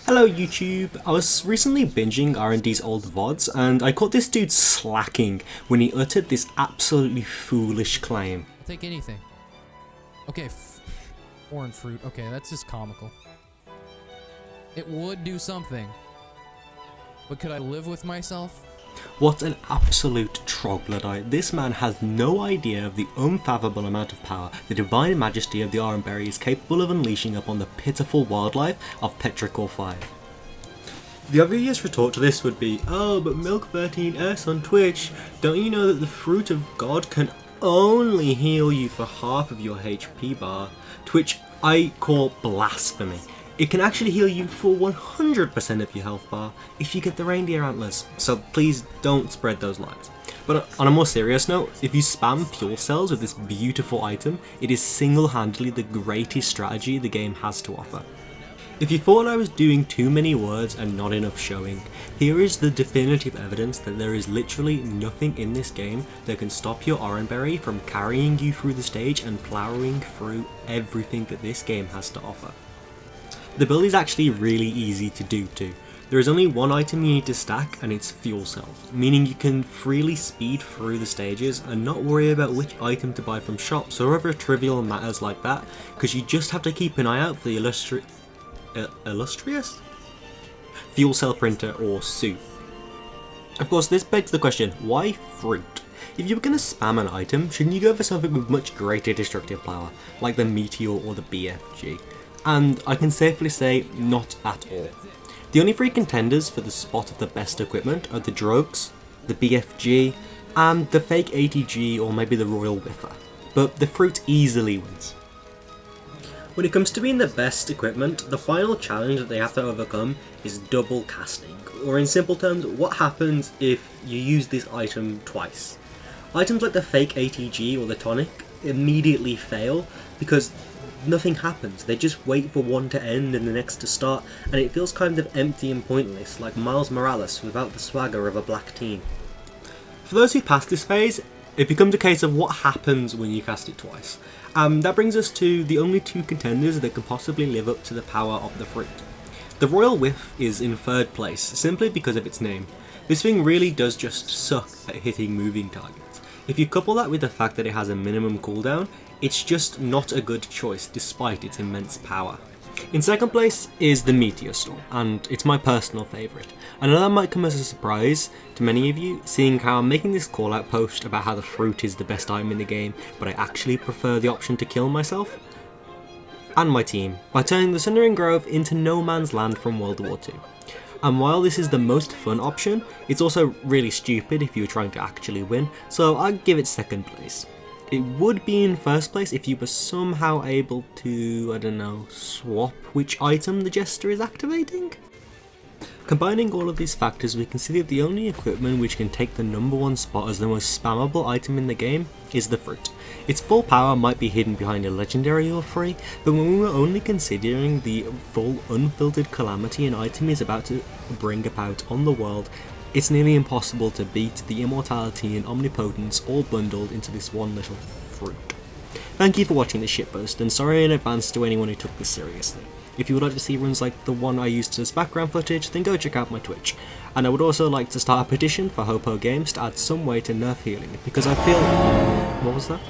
Hello YouTube, I was recently binging R&D's old VODs and I caught this dude slacking when he uttered this absolutely foolish claim. I'll take anything. Okay, foreign fruit. Okay, that's just comical. It would do something. But could I live with myself? What an absolute troglodyte. This man has no idea of the unfathomable amount of power the divine majesty of the Oran Berry is capable of unleashing upon the pitiful wildlife of Petrichor 5. The obvious retort to this would be, oh, but Milk13S on Twitch, don't you know that the fruit of God can only heal you for half of your HP bar? To which I call blasphemy. It can actually heal you for 100% of your health bar if you get the reindeer antlers, so please don't spread those lies. But on a more serious note, if you spam fuel cells with this beautiful item, it is single-handedly the greatest strategy the game has to offer. If you thought I was doing too many words and not enough showing, here is the definitive evidence that there is literally nothing in this game that can stop your Oran Berry from carrying you through the stage and ploughing through everything that this game has to offer. The build is actually really easy to do too. There is only one item you need to stack and it's fuel cells, meaning you can freely speed through the stages and not worry about which item to buy from shops or other trivial matters like that, because you just have to keep an eye out for the illustrious fuel cell printer or suit. Of course, this begs the question, why fruit? If you were going to spam an item, shouldn't you go for something with much greater destructive power, like the Meteor or the BFG? And I can safely say, not at all. The only three contenders for the spot of the best equipment are the Drugs, the BFG, and the fake ATG or maybe the Royal Whiffer, but the fruit easily wins. When it comes to being the best equipment, the final challenge that they have to overcome is double casting, or in simple terms, what happens if you use this item twice. Items like the fake ATG or the tonic immediately fail because nothing happens. They just wait for one to end and the next to start, and it feels kind of empty and pointless, like Miles Morales without the swagger of a black teen. For those who pass this phase, it becomes a case of what happens when you cast it twice. That brings us to the only two contenders that can possibly live up to the power of the fruit. The Royal Whiff is in third place, simply because of its name. This thing really does just suck at hitting moving targets. If you couple that with the fact that it has a minimum cooldown, it's just not a good choice despite its immense power. In second place is the Meteor Storm, and it's my personal favourite. I know that might come as a surprise to many of you, seeing how I'm making this call out post about how the fruit is the best item in the game, but I actually prefer the option to kill myself and my team by turning the Sundering Grove into no man's land from World War II. And while this is the most fun option, it's also really stupid if you're trying to actually win, so I'd give it second place. It would be in first place if you were somehow able to, I don't know, swap which item the Jester is activating? Combining all of these factors, we can see that the only equipment which can take the number one spot as the most spammable item in the game is the fruit. Its full power might be hidden behind a legendary or free, but when we were only considering the full unfiltered calamity an item is about to bring about on the world, it's nearly impossible to beat the immortality and omnipotence all bundled into this one little fruit. Thank you for watching this shitpost, and sorry in advance to anyone who took this seriously. If you would like to see runs like the one I used as background footage, then go check out my Twitch. And I would also like to start a petition for Hopo Games to add some way to nerf healing, because I feel... What was that?